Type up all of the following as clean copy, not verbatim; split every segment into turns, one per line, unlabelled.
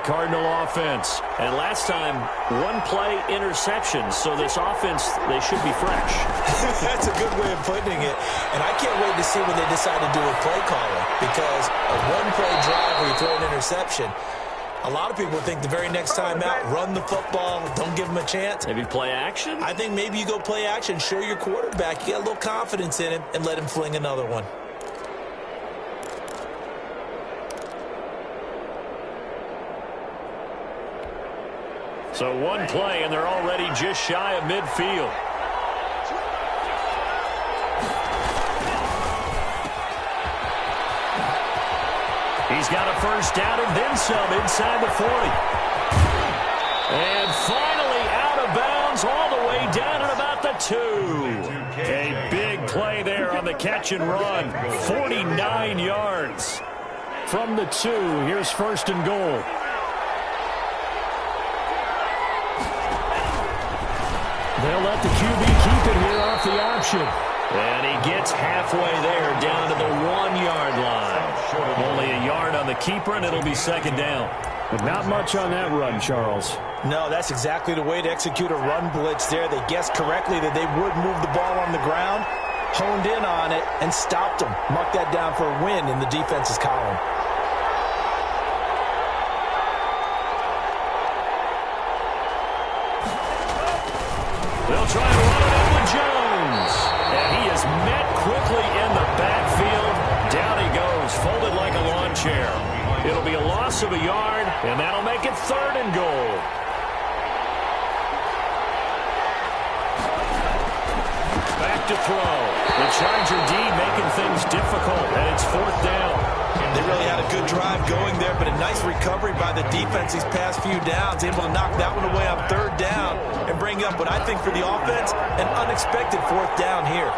Cardinal offense. And last time, one play interception. So this offense, they should be fresh.
That's a good way of putting it. And I can't wait to see when they decide to do a play calling. Because a one-play drive where you throw an interception, a lot of people think the very next time out, run the football, don't give them a chance.
Maybe play action?
I think maybe you go play action, show your quarterback, you got a little confidence in him, and let him fling another one.
So one play, and they're already just shy of midfield. He's got a first down and then some inside the 40. And finally out of bounds all the way down at about the 2. A big play there on the catch and run. 49 yards. From the 2, here's first and goal. They'll let the QB keep it here off the option. And he gets halfway there down to the 1-yard line. Only a yard on the keeper, and it'll be second down.
But not much on that run, Charles.
No, that's exactly the way to execute a run blitz there. They guessed correctly that they would move the ball on the ground, honed in on it, and stopped them. Mark that down for a win in the defense's column.
They'll try to run it in with Jones. And he is met quickly in the backfield. Down he goes, folded like a lawn chair. It'll be a loss of a yard, and that'll make it third and goal. Back to throw. The Charger D making things difficult, and it's fourth down.
They really had a good drive going there, but a nice recovery by the defense these past few downs, able to knock that one away on third down and bring up what I think for the offense, an unexpected fourth down here.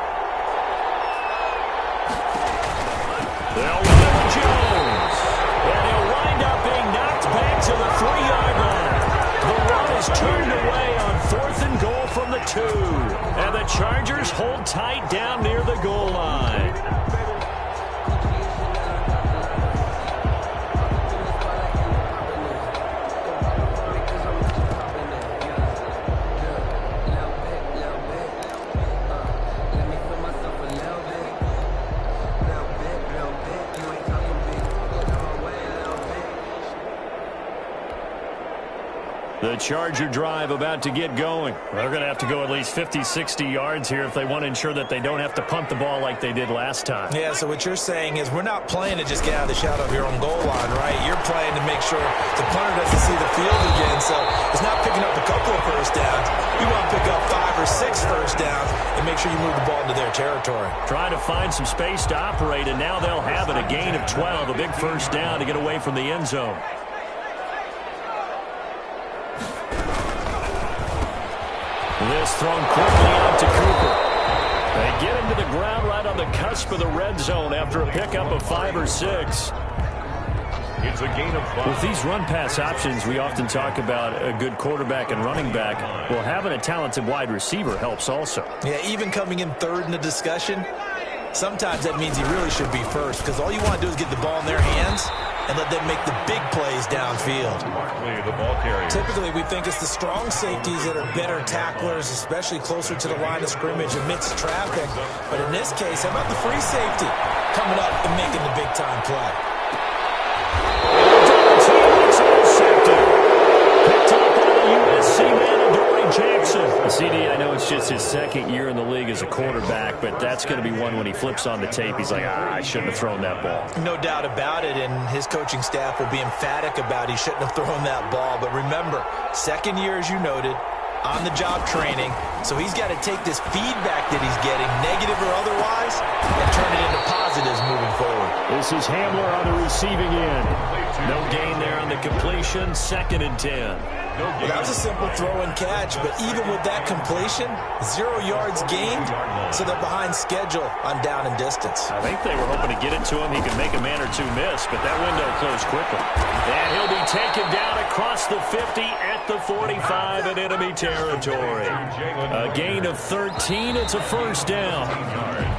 They'll run it with Jones. And he'll wind up being knocked back to the 3-yard line. The run is turned away on fourth and goal from the 2. And the Chargers hold tight down near the goal line. The Charger drive about to get going. They're going to have to go at least 50, 60 yards here if they want to ensure that they don't have to punt the ball like they did last time.
Yeah, so what you're saying is we're not playing to just get out of the shadow of your own goal line, right? You're playing to make sure the punter doesn't see the field again. So it's not picking up a couple of first downs. You want to pick up 5 or 6 first downs and make sure you move the ball into their territory.
Trying to find some space to operate, and now they'll have it. A gain of 12, a big first down to get away from the end zone. This thrown quickly out to Cooper. They get him to the ground right on the cusp of the red zone after a pickup of 5 or 6.
It's a gain of 5.
With these run-pass options, we often talk about a good quarterback and running back. Well, having a talented wide receiver helps also.
Yeah, even coming in third in the discussion, sometimes that means he really should be first because all you want to do is get the ball in their hands and let them make the big plays downfield.
The ball carrier.
Typically, we think it's the strong safeties that are better tacklers, especially closer to the line of scrimmage amidst traffic. But in this case, how about the free safety coming up and making the big-time play?
Picked up by the USC man, Adoree Jackson. The CD, I know it's just his second year in the league as a quarterback, but that's going to be one when he flips on the tape. He's like, I shouldn't have thrown that ball.
No doubt about it, and his coaching staff will be emphatic about he shouldn't have thrown that ball. But remember, second year, as you noted, on-the-job training, so he's got to take this feedback that he's getting, negative or otherwise, and turn it into positives moving forward.
This is Hamler on the receiving end. No gain there on the completion, 2nd and 10.
Well, that was a simple throw and catch, but even with that completion, 0 yards gained, so they're behind schedule on down and distance.
I think they were hoping to get it to him. He could make a man or two miss, but that window closed quickly. And he'll be taken down across the 50 at the 45 in enemy territory. A gain of 13. It's a first down.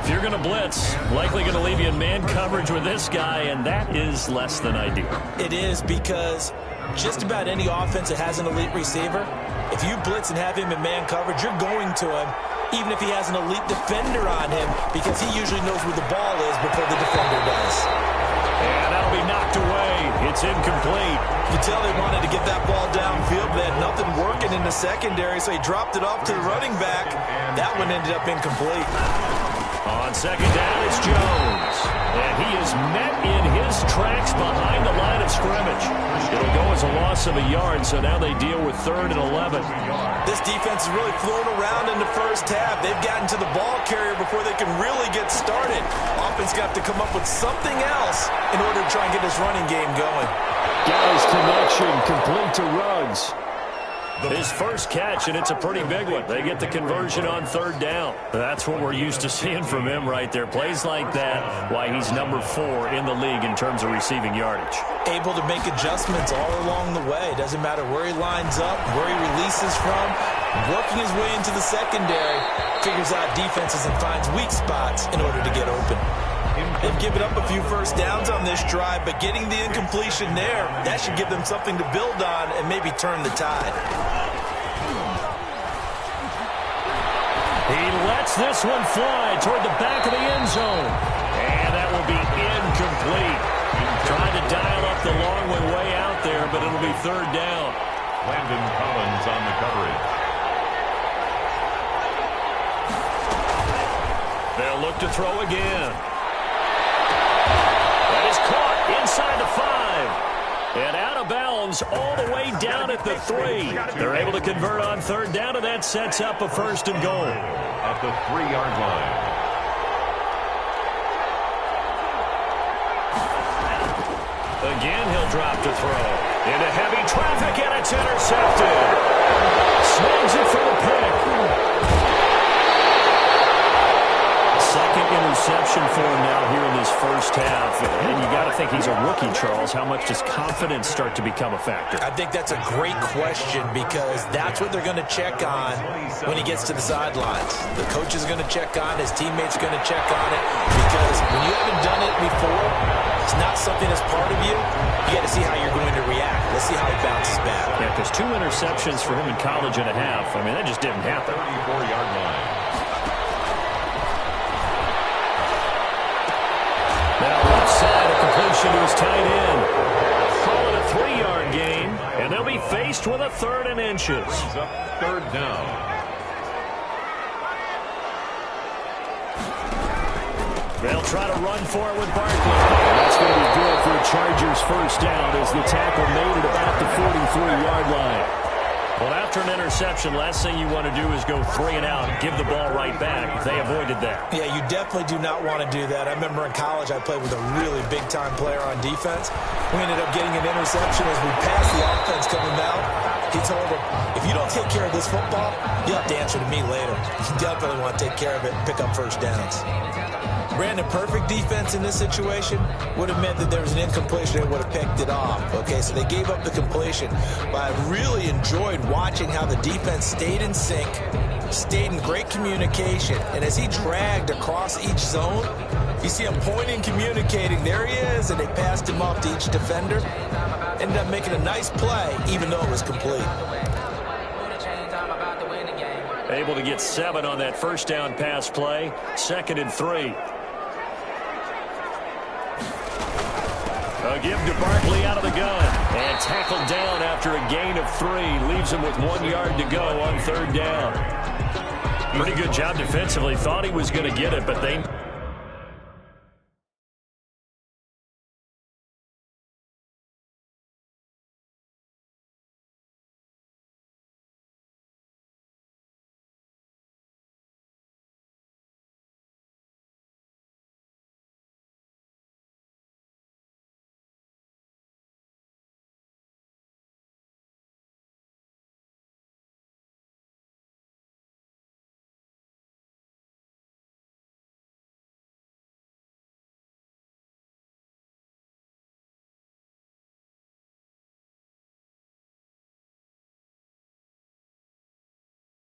If you're going to blitz, likely going to leave you in man coverage with this guy, and that is less than ideal.
It is because just about any offense that has an elite receiver, if you blitz and have him in man coverage, you're going to him, even if he has an elite defender on him, because he usually knows where the ball is before the defender does.
And that'll be knocked away. It's incomplete.
You can tell they wanted to get that ball downfield, but they had nothing working in the secondary, so he dropped it off to the running back. That one ended up incomplete.
On second down, it's Jones. And he is met in his tracks behind the line of scrimmage. It'll go as a loss of a yard, so now they deal with 3rd and 11.
This defense has really flown around in the first half. They've gotten to the ball carrier before they can really get started. Offense got to come up with something else in order to try and get this running game going.
Guy's connection complete to Ruggs.
His first catch, and it's a pretty big one. They get the conversion on 3rd down. That's what we're used to seeing from him right there. Plays like that, why he's number 4 in the league in terms of receiving yardage.
Able to make adjustments all along the way. Doesn't matter where he lines up, where he releases from. Working his way into the secondary, figures out defenses and finds weak spots in order to get open. They've given up a few first downs on this drive, but getting the incompletion there, that should give them something to build on and maybe turn the tide.
He lets this one fly toward the back of the end zone. And that will be incomplete. Trying to dial up the long one way out there, but it'll be 3rd down.
Landon Collins on the coverage.
They'll look to throw again. That is caught inside the 5. And out of bounds all the way down at the 3. They're able to convert on 3rd down, and that sets up a 1st and goal.
At the 3-yard line.
Again, he'll drop to throw. Into heavy traffic, and it's intercepted. Snags it for the pick. Second interception for him now here in this first half. And you got to think he's a rookie, Charles. How much does confidence start to become a factor?
I think that's a great question because that's what they're going to check on when he gets to the sidelines. The coach is going to check on, his teammates are going to check on it because when you haven't done it before, it's not something that's part of you. You got to see how you're going to react. Let's see how he bounces back.
Yeah, because 2 interceptions for him in college and a half. I mean, that just didn't happen.
34-yard line.
Now left side, a completion to his tight end. Call it a 3-yard gain, and they'll be faced with a 3rd and inches.
Brings up 3rd down.
They'll try to run for it with Barkley. And that's going to be good for a Chargers first down as the tackle made at about the 43-yard line. Well, after an interception, last thing you want to do is go 3 and out and give the ball right back. They avoided that.
Yeah, you definitely do not want to do that. I remember in college I played with a really big-time player on defense. We ended up getting an interception as we passed the offense coming out. He told him, if you don't take care of this football, you'll have to answer to me later. You definitely want to take care of it and pick up first downs. Brandon, perfect defense in this situation would have meant that there was an incompletion and would have picked it off. Okay, so they gave up the completion. But I really enjoyed watching how the defense stayed in sync, stayed in great communication. And as he dragged across each zone, you see him pointing, communicating. There he is, and they passed him off to each defender. Ended up making a nice play, even though it was complete.
Able to get 7 on that first down pass play. 2nd and 3. A give to Barkley out of the gun. And tackled down after a gain of 3. Leaves him with 1 yard to go on 3rd down. Pretty good job defensively. Thought he was going to get it, but they...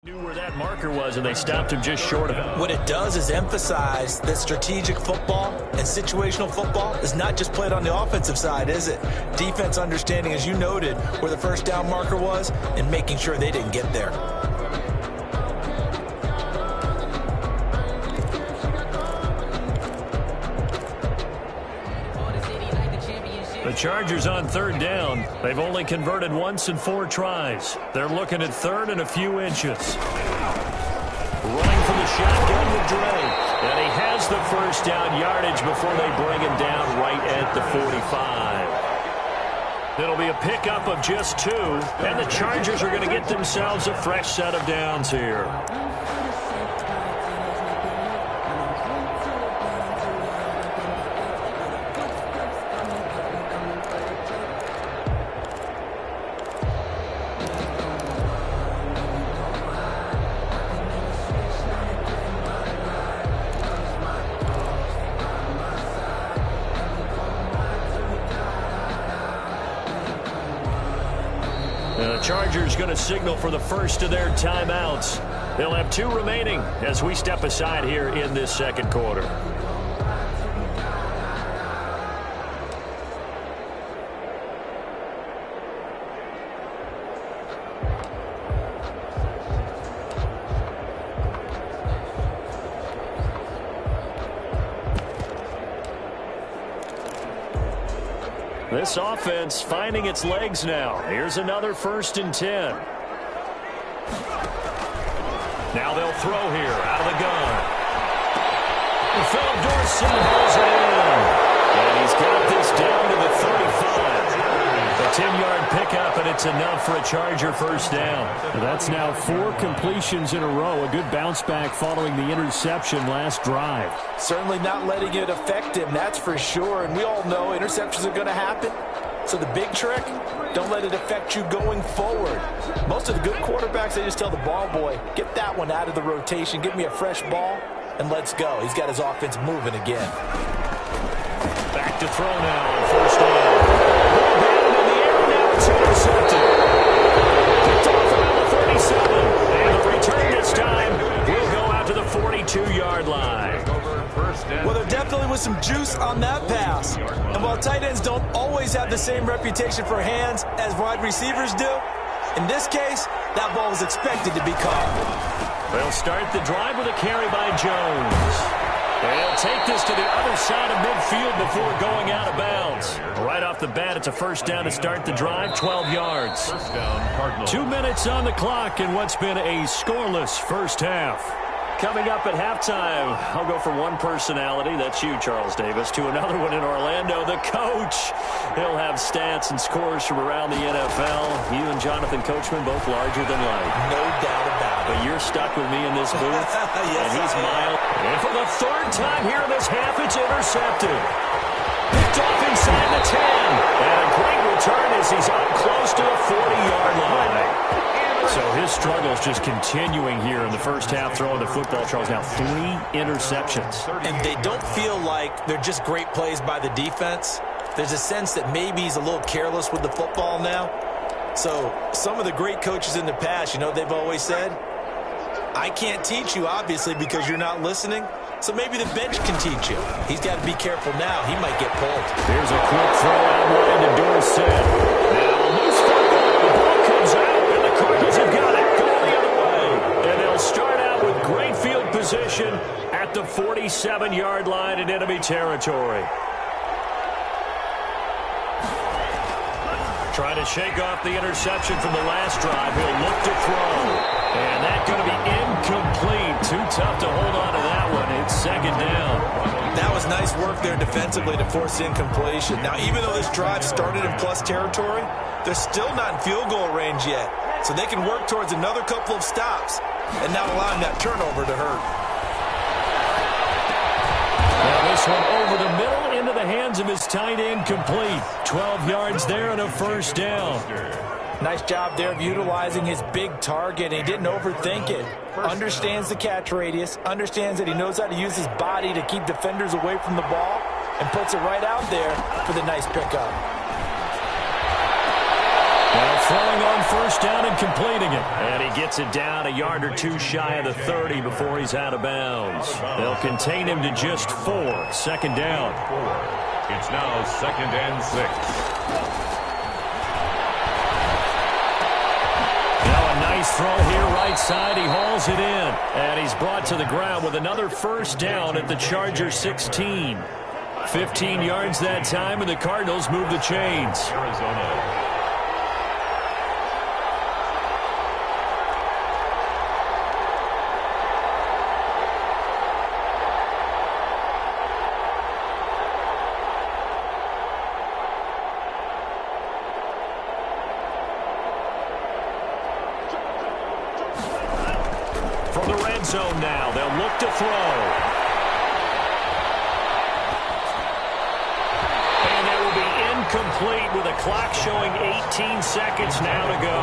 Knew where that marker was, and they stopped him just short of it.
What it does is emphasize that strategic football and situational football is not just played on the offensive side, is it? Defense understanding, as you noted, where the first down marker was and making sure they didn't get there.
The Chargers on third down. They've only converted once in 4 tries. They're looking at third and a few inches. Running from the shotgun with Dre. And he has the first down yardage before they bring him down right at the 45. It'll be a pickup of just 2. And the Chargers are going to get themselves a fresh set of downs here. The Chargers going to signal for the first of their timeouts. They'll have 2 remaining as we step aside here in this second quarter. This offense finding its legs now. Here's another 1st and 10. Now they'll throw here out of the gun. Philip Dorsett holds it in. And he's got this down to the 35. A 10-yard pickup, and it's enough for a Charger first down.
That's now 4 completions in a row. A good bounce back following the interception last drive.
Certainly not letting it affect him, that's for sure. And we all know interceptions are going to happen. So the big trick, don't let it affect you going forward. Most of the good quarterbacks, they just tell the ball boy, get that one out of the rotation, give me a fresh ball, and let's go. He's got his offense moving again.
Back to throw now on first down. In the air now, it's intercepted. Picked off around the 37. And the return this time will go out to the 42-yard line.
Well, there definitely was some juice on that pass. And while tight ends don't always have the same reputation for hands as wide receivers do, in this case, that ball was expected to be caught.
They'll start the drive with a carry by Jones. They'll take this to the other side of midfield before going out of bounds. Right off the bat, it's a first down to start the drive, 12 yards. 2 minutes on the clock in what's been a scoreless first half. Coming up at halftime, I'll go from one personality, that's you, Charles Davis, to another one in Orlando, the coach. He'll have stats and scores from around the NFL. You and Jonathan Coachman, both larger than life.
No doubt about it.
But you're stuck with me in this booth,
Yes,
and he's mild. And for the 3rd time here in this half, it's intercepted. Picked off inside the 10. And a great return as he's up close to the 40-yard line. So his struggles just continuing here in the first half, throwing the football. Charles, now 3 interceptions.
And they don't feel like they're just great plays by the defense. There's a sense that maybe he's a little careless with the football now. So some of the great coaches in the past, you know, they've always said, I can't teach you, obviously, because you're not listening. So maybe the bench can teach you. He's got to be careful now. He might get pulled.
Here's a quick throw out line to Dorsett. Now loose football. The ball comes out, and the Cardinals have got it. Going the other way. And they'll start out with great field position at the 47-yard line in enemy territory. Trying to shake off the interception from the last drive. He'll look to throw. And that's going to be incomplete. Too tough to hold on to that one. It's 2nd down.
That was nice work there defensively to force incompletion. Now, even though this drive started in plus territory, they're still not in field goal range yet. So they can work towards another couple of stops and not allowing that turnover to hurt.
Now this one over the middle into the hands of his tight end, complete. 12 yards there and a first down.
Nice job there of utilizing his big target. He didn't overthink it. Understands the catch radius. Understands that he knows how to use his body to keep defenders away from the ball. And puts it right out there for the nice pickup.
Now throwing on first down and completing it.
And he gets it down a yard or two shy of the 30 before he's out of bounds. They'll contain him to just 4. Second down.
It's now 2nd and 6.
Nice throw here, right side. He hauls it in. And he's brought to the ground with another first down at the Charger 16. 15 yards that time, and the Cardinals move the chains.
Arizona.
From the red zone now, they'll look to throw. And that will be incomplete with a clock showing 18 seconds now to go.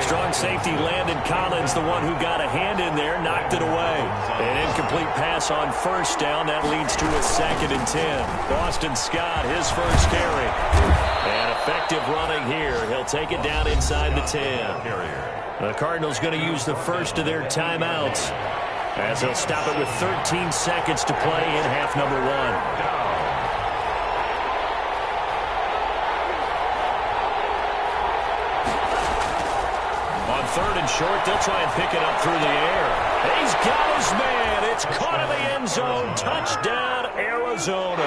Strong safety Landon Collins, the one who got a hand in there, knocked it away. An incomplete pass on first down. That leads to a 2nd and 10. Boston Scott, his first carry. And effective running here. He'll take it down inside the 10. The Cardinals going to use the first of their timeouts as they'll stop it with 13 seconds to play in half number 1. On 3rd and short, they'll try and pick it up through the air. He's got his man. It's caught in the end zone. Touchdown, Arizona.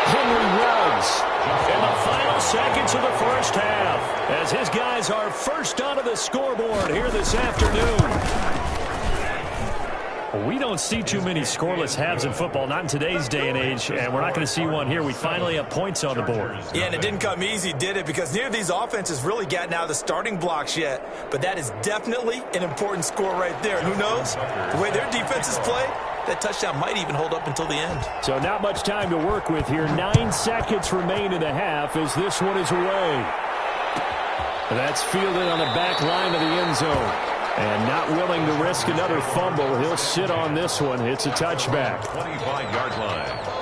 Henry Ruggs in the final seconds of the first half as his guys are first onto the scoreboard here this afternoon.
We don't see too many scoreless halves in football, not in today's day and age, and we're not going to see one here. We finally have points on the board.
Yeah, and it didn't come easy, did it? Because neither of these offenses really gotten out of the starting blocks yet. But that is definitely an important score right there. And who knows? The way their defenses play, that touchdown might even hold up until the end.
So not much time to work with here. 9 seconds remain in the half as this one is away. That's fielded on the back line of the end zone. And not willing to risk another fumble. He'll sit on this one. It's a touchback.
25-yard line.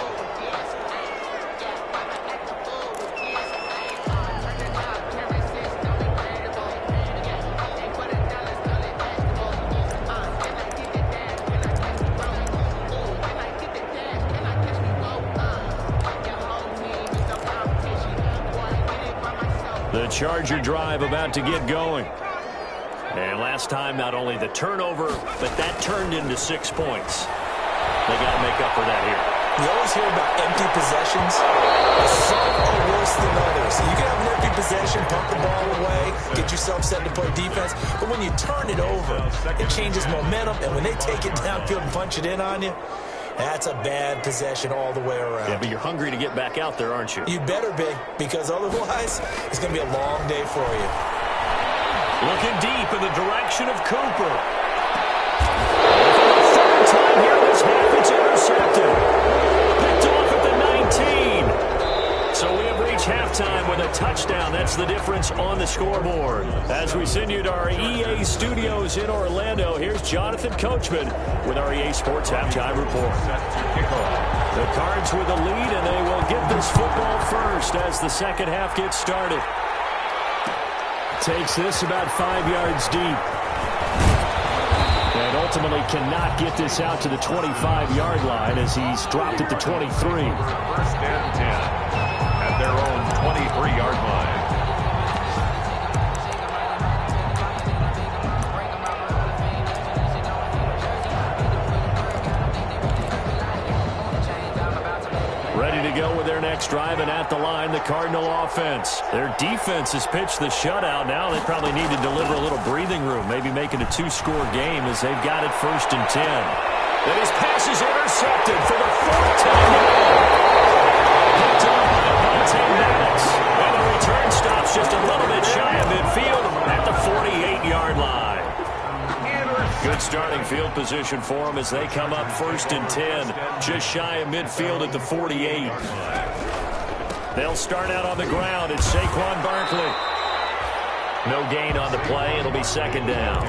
The Charger drive about to get going. And last time, not only the turnover, but that turned into 6 points. They got to make up for that here.
You always hear about empty possessions. Some are worse than others. You can have an empty possession, pump the ball away, get yourself set to play defense. But when you turn it over, it changes momentum. And when they take it downfield and punch it in on you, that's a bad possession all the way around.
Yeah, but you're hungry to get back out there, aren't you?
You better be, because otherwise, it's going to be a long day for you.
Looking deep in the direction of Cooper. Third time here this half, it's intercepted. Picked off at the 19. So we have reached halftime with a touchdown. That's the difference on the scoreboard. As we send you to our EA studios in Orlando, here's Jonathan Coachman with our EA Sports Halftime Report. The Cards with the lead, and they will get this football first as the second half gets started.
Takes this about 5 yards deep. And ultimately cannot get this out to the 25-yard line as he's dropped at the 23.
1st and 10 at their own 23-yard line.
Ready to go with their next drive, and at the line, the Cardinal offense. Their defense has pitched the shutout. Now they probably need to deliver a little breathing room, maybe make it a 2-score game as they've got it 1st and 10. And his pass is intercepted for the 4th time today. Picked up by Vontae Maddox. And the return stops just a little bit shy of midfield at the 48-yard line. Good starting field position for them as they come up 1st and 10, just shy of midfield at the 48. They'll start out on the ground. It's Saquon Barkley. No gain on the play. It'll be 2nd down.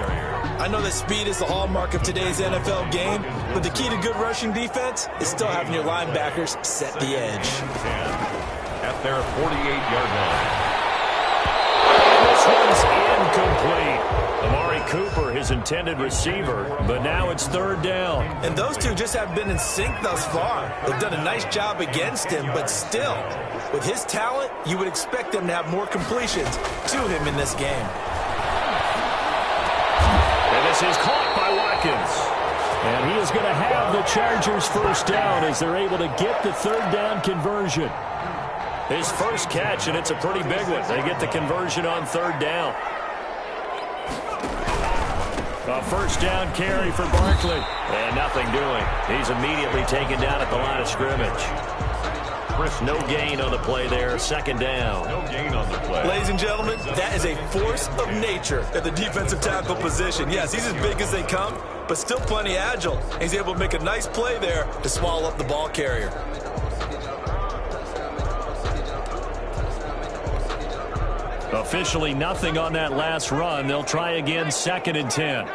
I know that speed is the hallmark of today's NFL game, but the key to good rushing defense is still having your linebackers set the edge.
At their 48-yard line.
This intended receiver, but now it's third down.
And those two just haven't been in sync thus far. They've done a nice job against him, but still, with his talent, you would expect them to have more completions to him in this game.
And this is caught by Watkins.
And he is going to have the Chargers first down as they're able to get the third down conversion.
His first catch, and it's a pretty big one. They get the conversion on third down. A first down carry for Barkley. And nothing doing. He's immediately taken down at the line of scrimmage. No gain on the play there. Second down.
No gain on the play.
Ladies and gentlemen, that is a force of nature at the defensive tackle position. Yes, he's as big as they come, but still plenty agile. He's able to make a nice play there to swallow up the ball carrier.
Officially nothing on that last run. They'll try again, 2nd and 10.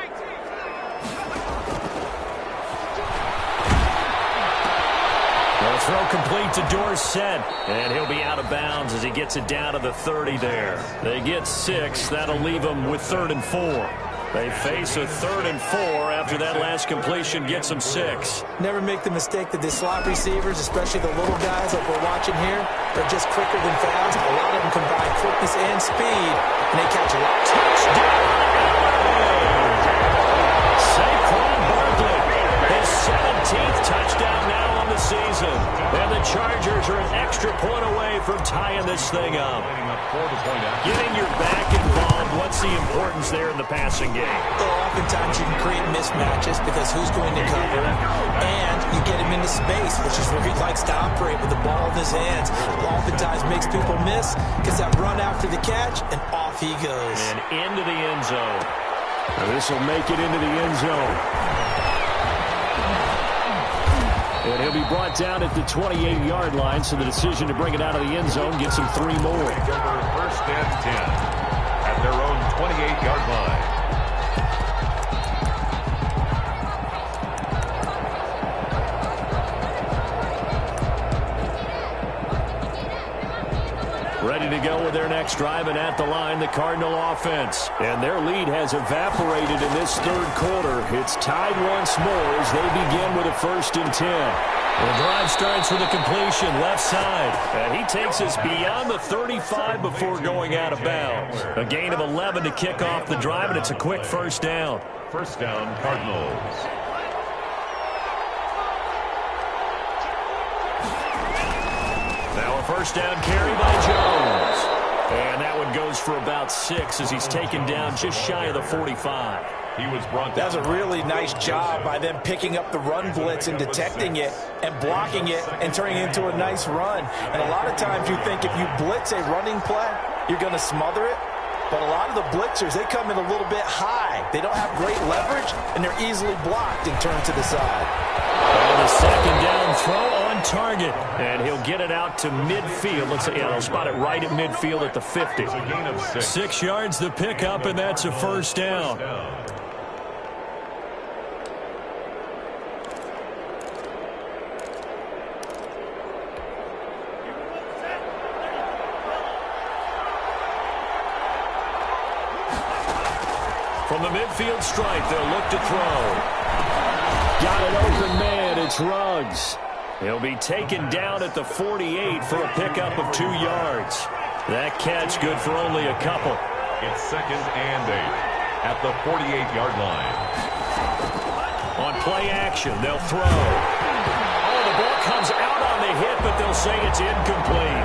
They'll throw complete to Dorsett, and he'll be out of bounds as he gets it down to the 30 there. They get 6. That'll leave them with 3rd and 4. They face a 3rd and 4 after that last completion gets them 6.
Never make the mistake that the slot receivers, especially the little guys that we're watching here, are just quicker than fast. A lot of them combine quickness and speed, and they catch a lot.
Touchdown! Saquon Barkley, his 17th touchdown now on the season. And the Chargers are an extra point away from tying this thing up. Getting your back involved, what's the importance there in the passing game?
Well, oftentimes you can create mismatches because who's going to cover, and you get him into space, which is where he likes to operate with the ball in his hands. Oftentimes makes people miss because that run after the catch, and off he goes.
And into the end zone.
This will make it into the end zone. And he'll be brought down at the 28-yard line, so the decision to bring it out of the end zone gets him 3 more.
First and 10 at their own 28-yard line.
Ready to go with their next drive, and at the line, the Cardinal offense. And their lead has evaporated in this third quarter. It's tied once more as they begin with a 1st and 10. The drive starts with a completion left side. And he takes us beyond the 35 before going out of bounds. A gain of 11 to kick off the drive, and it's a quick first down.
First down, Cardinals.
Now a first down carry by Jones. And that one goes for about 6 as he's taken down just shy of the 45.
He was brought down.
That was a really nice job by them picking up the run blitz and detecting it and blocking it and turning it into a nice run. And a lot of times you think if you blitz a running play, you're going to smother it. But a lot of the blitzers, they come in a little bit high. They don't have great leverage, and they're easily blocked and turned to the side.
And the second down throw on target. And he'll get it out to midfield. Looks like, yeah, they'll spot it right at midfield at the 50.
It's a gain of 6.
6 yards the pickup, and that's a first down.
From the midfield stripe, they'll look to throw.
Got an open man. It's Ruggs. He'll be taken down at the 48 for a pickup of 2 yards. That catch good for only a couple.
It's 2nd and 8 at the 48-yard line.
On play action, they'll throw. Oh, the ball comes out on the hit, but they'll say it's incomplete.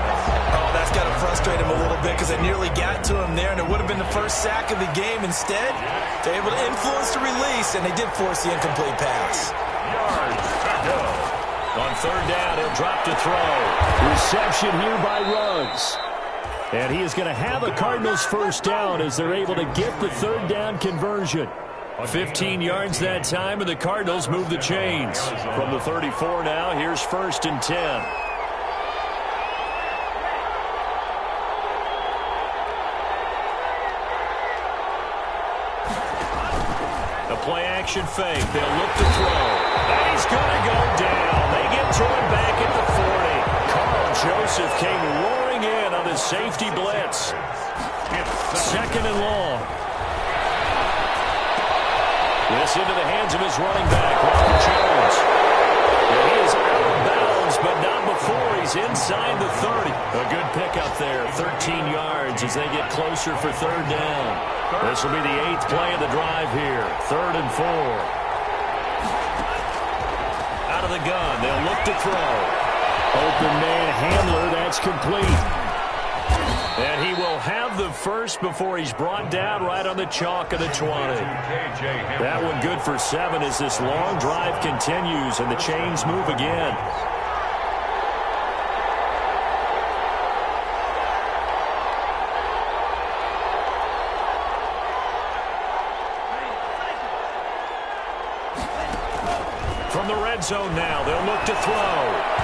Oh, that's got to frustrate him a little bit because they nearly got to him there, and it would have been the first sack of the game. Instead, they're able to influence the release, and they did force the incomplete pass.
Yards to go.
On third down, he'll drop to throw.
Reception here by Ruggs. And he is going to have a Cardinals first down as they're able to get the third down conversion. 15 yards that time, and the Cardinals move the chains. From the 34 now, here's 1st and 10. A play-action fake. They'll look to throw. And he's going to go down. They get to him back at the 40. Carl Joseph came roaring in on his safety blitz. 2nd and long.
This into the hands of his running back, Ronald Jones. And he is out of bounds, but not before he's inside the 30. A good pickup there, 13 yards as they get closer for third down. This will be the 8th play of the drive here, 3rd and 4. Out of the gun, they'll look to throw.
Open man handler, that's complete.
And he will have the first before he's brought down right on the chalk of the 20. That one good for 7 as this long drive continues and the chains move again. From the red zone now, they'll look to throw.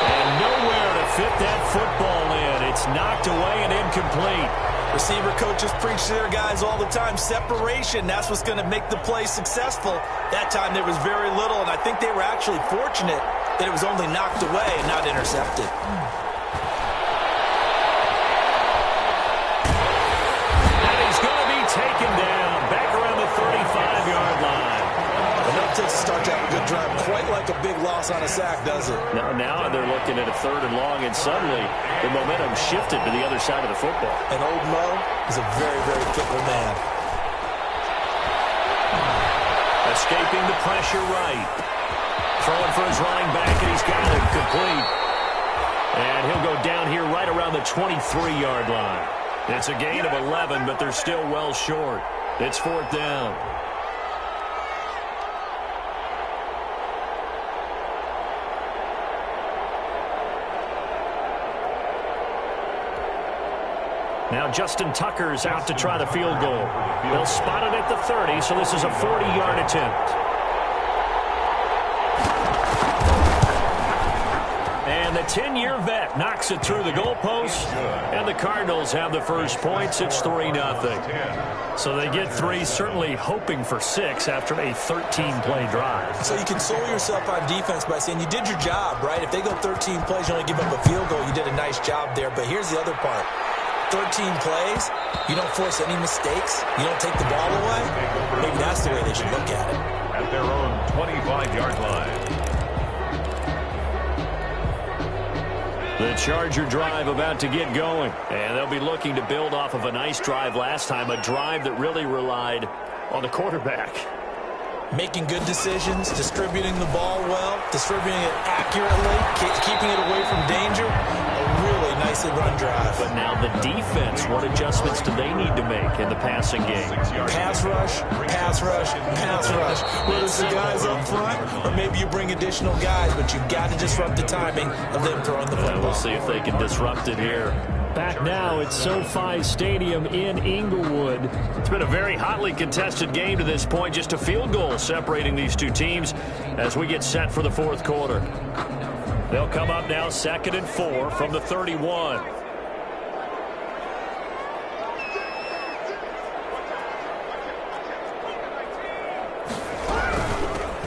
And nowhere to fit that football in. It's knocked away and incomplete.
Receiver coaches preach to their guys all the time. Separation, that's what's going to make the play successful. That time there was very little, and I think they were actually fortunate that it was only knocked away and not intercepted.
And he's going to be taken down back around the 35-yard line.
Enough to start to have a good drive. Quite like a big loss on a sack, does it?
Now they're looking at a 3rd and long, and suddenly the momentum shifted to the other side of the football.
And old Mo is a very, very fickle man.
Escaping the pressure right. Throwing for his running back, and he's got it complete. And he'll go down here right around the 23-yard line. It's a gain of 11, but they're still well short. It's 4th down. Now Justin Tucker's out to try the field goal. They'll spot it at the 30, so this is a 40-yard attempt. And the 10-year vet knocks it through the goalpost, and the Cardinals have the first points. It's 3-0. So they get 3, certainly hoping for 6 after a 13-play drive.
So you console yourself on defense by saying you did your job, right? If they go 13 plays, you only give up a field goal, you did a nice job there. But here's the other part. 13 plays, you don't force any mistakes, you don't take the ball away. Maybe that's the way they should look at it.
At their own 25-yard line.
The Charger drive about to get going, and they'll be looking to build off of a nice drive last time, a drive that really relied on the quarterback.
Making good decisions, distributing the ball well, distributing it accurately, keeping it away from danger. A really nicely run drive.
But now the defense, what adjustments do they need to make in the passing game?
Pass rush, pass rush, pass rush. Whether it's the guys up front, or maybe you bring additional guys, but you've got to disrupt the timing of them throwing the football.
We'll see if they can disrupt it here.
Back now at SoFi Stadium in Inglewood.
It's been a very hotly contested game to this point. Just a field goal separating these two teams as we get set for the 4th quarter. They'll come up now 2nd and 4 from the 31.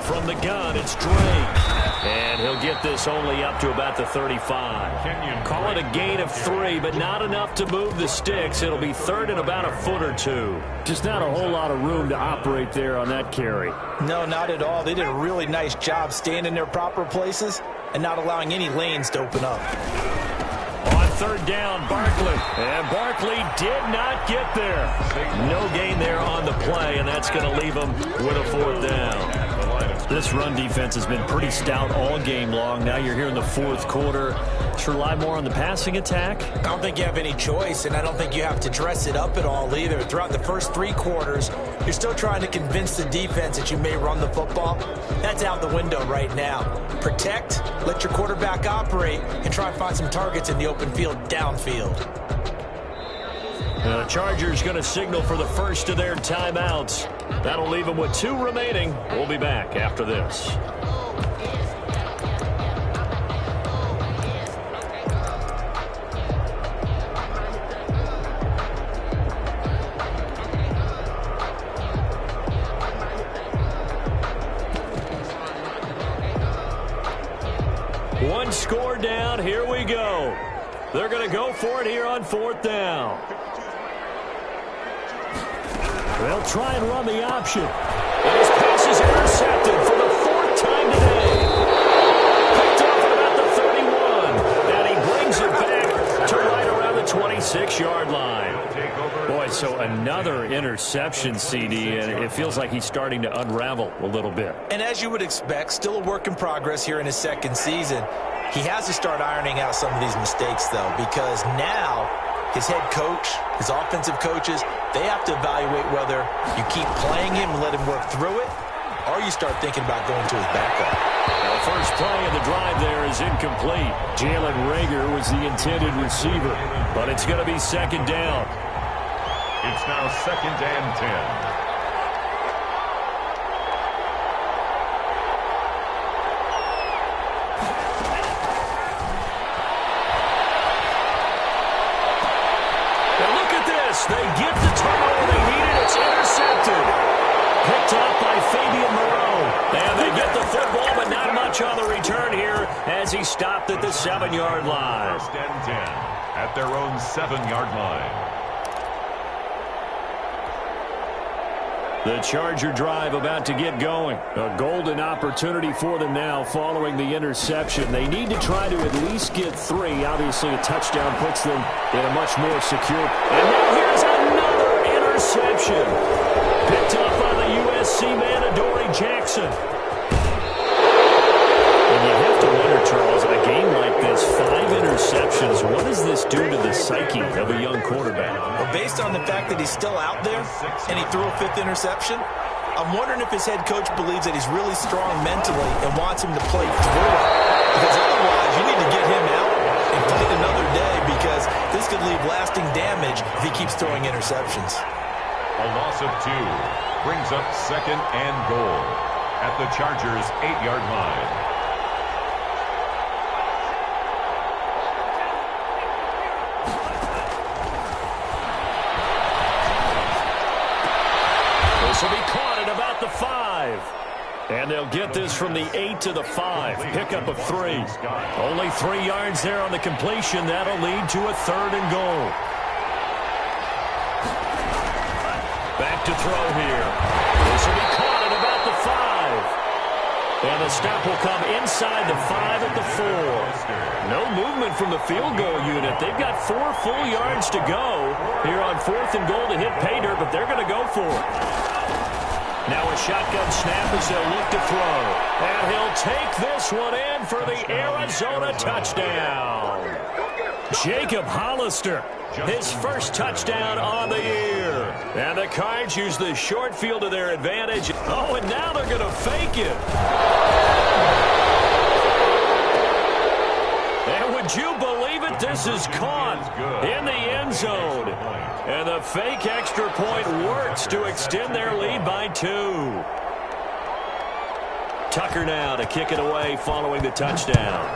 From the gun, it's Drake. And he'll get this only up to about the 35. Call it a gain of 3, but not enough to move the sticks. It'll be 3rd and about a foot or 2.
Just not a whole lot of room to operate there on that carry.
No, not at all. They did a really nice job staying in their proper places and not allowing any lanes to open up.
On 3rd down, Barkley. And Barkley did not get there. No gain there on the play, and that's going to leave him with a 4th down. This run defense has been pretty stout all game long. Now you're here in the 4th quarter. To rely more on the passing attack?
I don't think you have any choice, and I don't think you have to dress it up at all either. Throughout the first 3 quarters, you're still trying to convince the defense that you may run the football. That's out the window right now. Protect, let your quarterback operate, and try and find some targets in the open field downfield.
The Chargers going to signal for the first of their timeouts. That'll leave them with 2 remaining. We'll be back after this. One score down. Here we go. They're going to go for it here on 4th down.
They'll try and run the option.
And his pass is intercepted for the 4th time today. Picked off at about the 31. And he brings it back to right around the 26-yard line. Boy, so another interception, CD, and it feels like he's starting to unravel a little bit.
And as you would expect, still a work in progress here in his second season. He has to start ironing out some of these mistakes, though, because now his head coach, his offensive coaches, they have to evaluate whether you keep playing him and let him work through it, or you start thinking about going to his backup.
The first play of the drive there is incomplete.
Jalen Reagor was the intended receiver,
but it's going to be 2nd down.
It's now 2nd and 10.
They get the turnover they needed. It's intercepted. Picked up by Fabian Moreau. And they get the football, but not much on the return here as he stopped at the 7-yard line.
1st and 10 at their own 7-yard line.
The Charger drive about to get going. A golden opportunity for them now following the interception. They need to try to at least get 3. Obviously, a touchdown puts them in a much more secure.
And now here's another interception. Picked up by the USC man, Adoree Jackson.
And you have to wonder, Charles, in a game like this, 5 interceptions, what does this do to the psyche of a young quarterback?
Well, based on the fact that he's still out there and he threw a 5th interception, I'm wondering if his head coach believes that he's really strong mentally and wants him to play through it. Because otherwise, you need to get him out and fight another day, because this could leave lasting damage if he keeps throwing interceptions.
A loss of 2 brings up 2nd and goal at the Chargers' 8-yard line.
This will be caught at about the 5. And they'll get this from the 8 to the 5. Pickup of 3. Only 3 yards there on the completion. That'll lead to a 3rd and goal. Back to throw here. This will be caught at about the 5. And the stop will come inside the 5 at the 4. No movement from the field goal unit. They've got 4 full yards to go here on 4th and goal to hit pay dirt, but they're going to go for it. Now a shotgun snap as they'll look to throw. And he'll take this one in for the Arizona touchdown. Jacob Hollister, his first touchdown on the year. And the Cards use the short field to their advantage. Oh, and now they're going to fake it. And would you believe it? This is caught in the end zone. And the fake extra point works to extend their lead by 2. Tucker now to kick it away following the touchdown.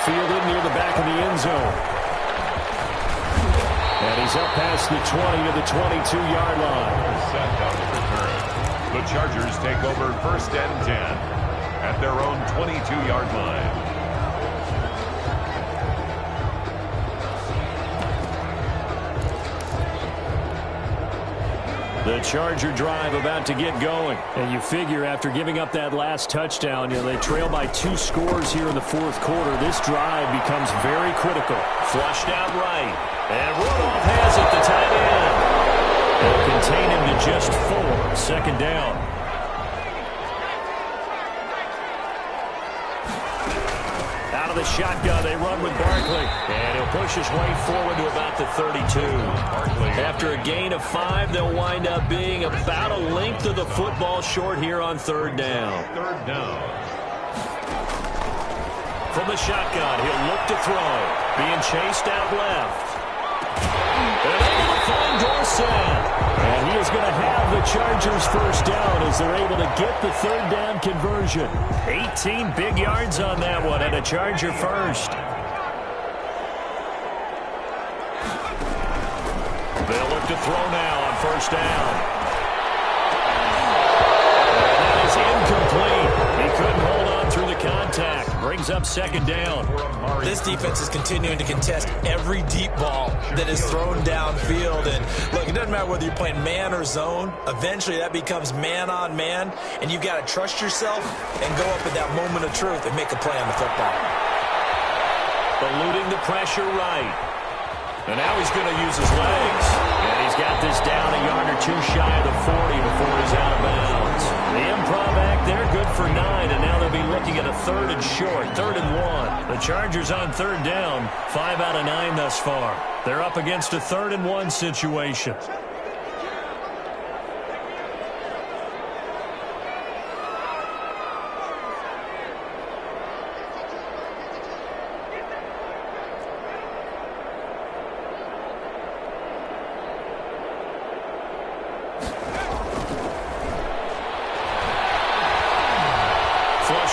Fielded near the back of the end zone. And he's up past the 20 to the 22-yard line.
Set on the return. The Chargers take over 1st and 10 at their own 22-yard line.
The Charger drive about to get going. And you figure after giving up that last touchdown, they trail by 2 scores here in the 4th quarter. This drive becomes very critical.
Flushed out right. And Rudolph has it, the tight end. They'll contain him to just 4. 2nd down. Out of the shotgun, they run with Barkley. And he'll push his way forward to about the 32. After a gain of 5, they'll wind up being about a length of the football short here on 3rd down.
3rd down.
From the shotgun, he'll look to throw. Being chased out left. And able to find Dorsett. And he is going to have the Chargers first down as they're able to get the 3rd down conversion. 18 big yards on that one and a Charger first. They'll look to throw now on 1st down. And that is incomplete. He couldn't hold on through the contact. Brings up second down.
This defense is continuing to contest every deep ball that is thrown downfield. And look, it doesn't matter whether you're playing man or zone. Eventually that becomes man on man, and you've got to trust yourself and go up at that moment of truth and make a play on the football.
Eluding the pressure right. And now he's going to use his legs. And he's got this down a yard or two shy of the 40 before he's out of bounds. The improv act there, good for 9, and now they'll be looking at a 3rd and short, 3rd and 1. The Chargers on 3rd down, 5 out of 9 thus far. They're up against a 3rd and 1 situation.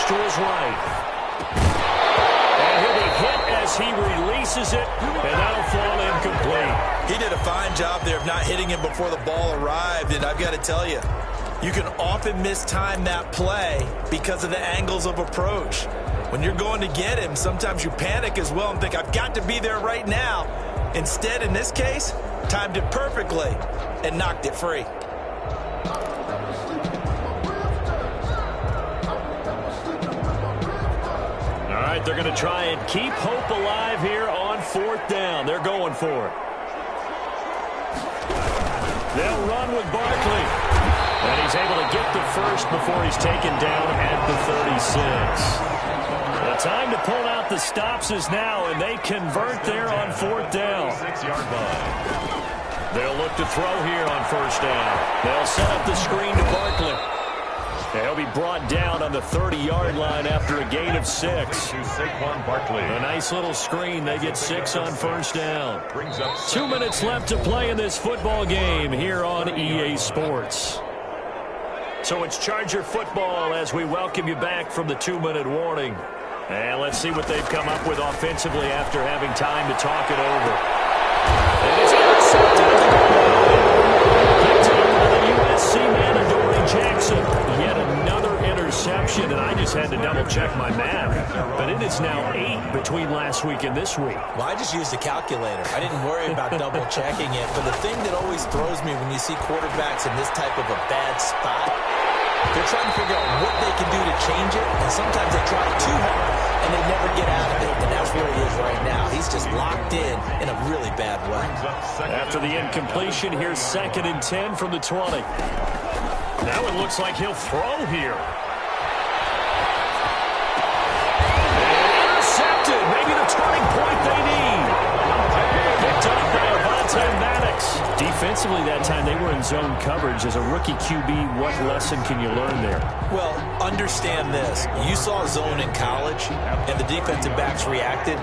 To his right. And he'll be hit as he releases it, and that'll fall incomplete.
He did a fine job there of not hitting him before the ball arrived, and I've got to tell you, you can often mistime that play because of the angles of approach. When you're going to get him, sometimes you panic as well and think, I've got to be there right now. Instead, in this case, timed it perfectly and knocked it free.
All right, they're going to try and keep hope alive here on 4th down. They're going for it. They'll run with Barkley. And he's able to get the first before he's taken down at the 36. The time to pull out the stops is now, and they convert there on 4th down.
6-yard line.
They'll look to throw here on 1st down. They'll set up the screen to Barkley. And he'll be brought down on the 30-yard line after a gain of 6.
To Saquon Barkley.
A nice little screen. They get 6 on 1st down.
Brings up
2 minutes left to play in this football game here on EA Sports. So it's Charger football as we welcome you back from the 2-minute warning. And let's see what they've come up with offensively after having time to talk it over. And it's intercepted. Picked up by the USC man, Adoree Jackson. Yet another interception, and I just had to double-check my math. But it is now 8 between last week and this week.
Well, I just used a calculator. I didn't worry about double-checking it. But the thing that always throws me when you see quarterbacks in this type of a bad spot, they're trying to figure out what they can do to change it, and sometimes they try too hard, and they never get out of it. And that's where he is right now. He's just locked in a really bad way.
After the incompletion, here's 2nd and 10 from the 20. Now it looks like he'll throw here. And intercepted. Maybe the turning point they need. Picked up by Avonte Maddox. Defensively that time, they were in zone coverage. As a rookie QB, what lesson can you learn there?
Well, understand this. You saw zone in college, and the defensive backs reacted,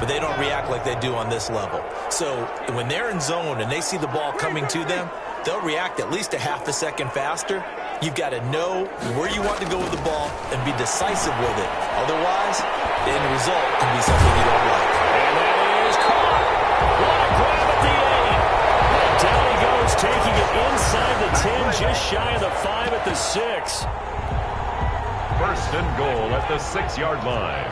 but they don't react like they do on this level. So when they're in zone and they see the ball coming to them, they'll react at least a half a second faster. You've got to know where you want to go with the ball and be decisive with it. Otherwise, the end result can be something you don't like.
And that is caught. What a grab at the 8. And down he goes, taking it inside the 10, just shy of the 5 at the 6.
1st and goal at the 6-yard line.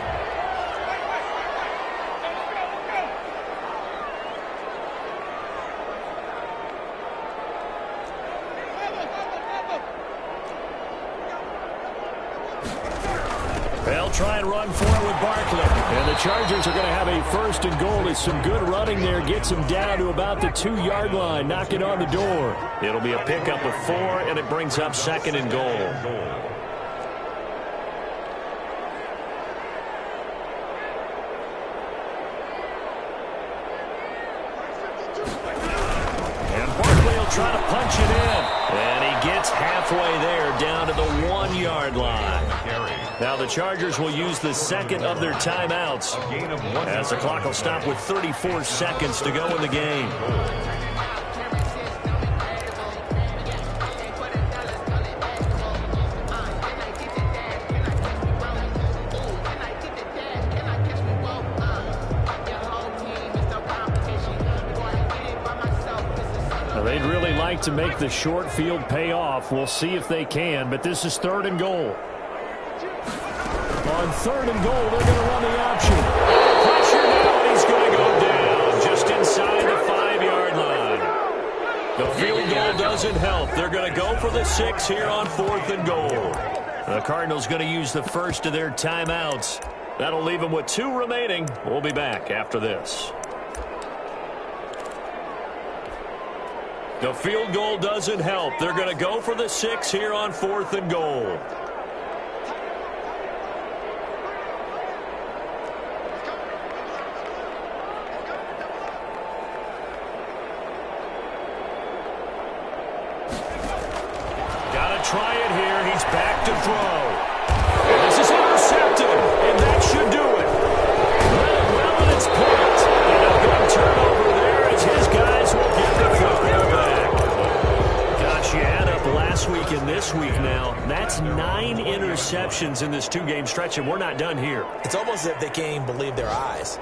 They'll try and run for it with Barkley. And the Chargers are going to have a 1st and goal. It's some good running there. Gets him down to about the 2-yard line. Knocking on the door. It'll be a pickup of 4, and it brings up 2nd and goal. Try to punch it in. And he gets halfway there down to the 1-yard line. Now the Chargers will use the 2nd of their timeouts as the clock will stop with 34 seconds to go in the game. They'd really like to make the short field pay off. We'll see if they can, but this is 3rd and goal. On
On 3rd and goal, they're going to run the option.
Pressure now, and he's going to go down just inside the 5-yard line. The field goal doesn't help. They're going to go for the 6 here on 4th and goal. The Cardinals going to use the first of their timeouts. That'll leave them with 2 remaining. We'll be back after this. The field goal doesn't help. They're going to go for the 6 here on 4th and goal. Got to try it here. He's back to throw. And this is intercepted, and that should do it. Well, and it's picked. And a good turnover there as his guys will get the football back. Gosh, you add up last week and this week now. That's 9 interceptions in this 2-game stretch, and we're not done here.
It's almost as if they can't even believe their eyes.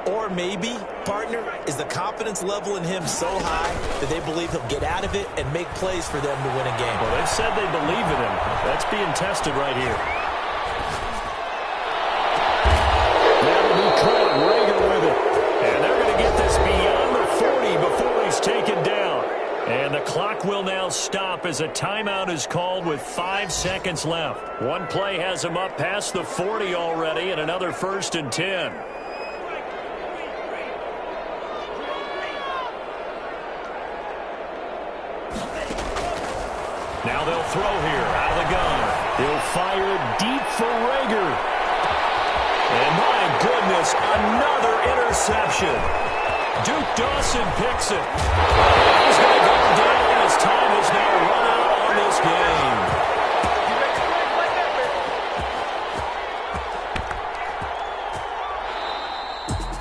Or maybe, partner, is the confidence level in him so high that they believe he'll get out of it and make plays for them to win a game.
Well, they've said they believe in him. That's being tested right here.
That'll be caught. Rager with it.
And they're going to get this beyond the 40 before he's taken down. And the clock will now stop as a timeout is called with 5 seconds left. One play has him up past the 40 already, and another 1st and 10. Now they'll throw here out of the gun.
He'll fire deep for Rager.
And my goodness, another interception. Duke Dawson picks it. He's going to go down. His time has now run out on this game.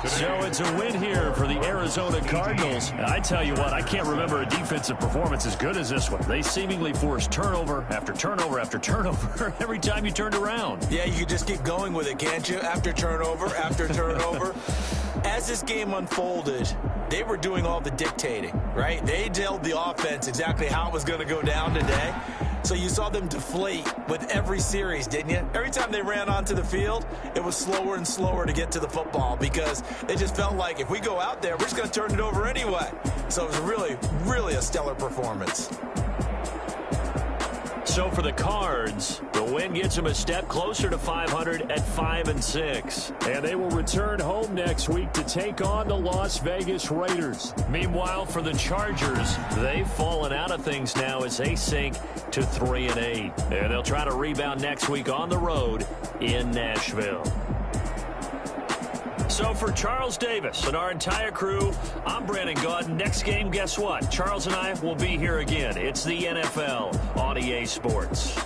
So it's a win here for the Arizona Cardinals. I tell you what, I can't remember a defensive performance as good as this one. They seemingly forced turnover after turnover after turnover every time you turned around.
Yeah, you could just keep going with it, can't you? After turnover, after turnover. As this game unfolded, they were doing all the dictating, right? They told the offense exactly how it was going to go down today. So you saw them deflate with every series, didn't you? Every time they ran onto the field, it was slower and slower to get to the football because they just felt like if we go out there, we're just going to turn it over anyway. So it was really, really a stellar performance.
So for the Cards, the win gets them a step closer to 500 at 5-6.
And they will return home next week to take on the Las Vegas Raiders.
Meanwhile, for the Chargers, they've fallen out of things now as they sink to 3-8. And they'll try to rebound next week on the road in Nashville. So for Charles Davis and our entire crew, I'm Brandon Gaudin. Next game, guess what? Charles and I will be here again. It's the NFL on EA Sports.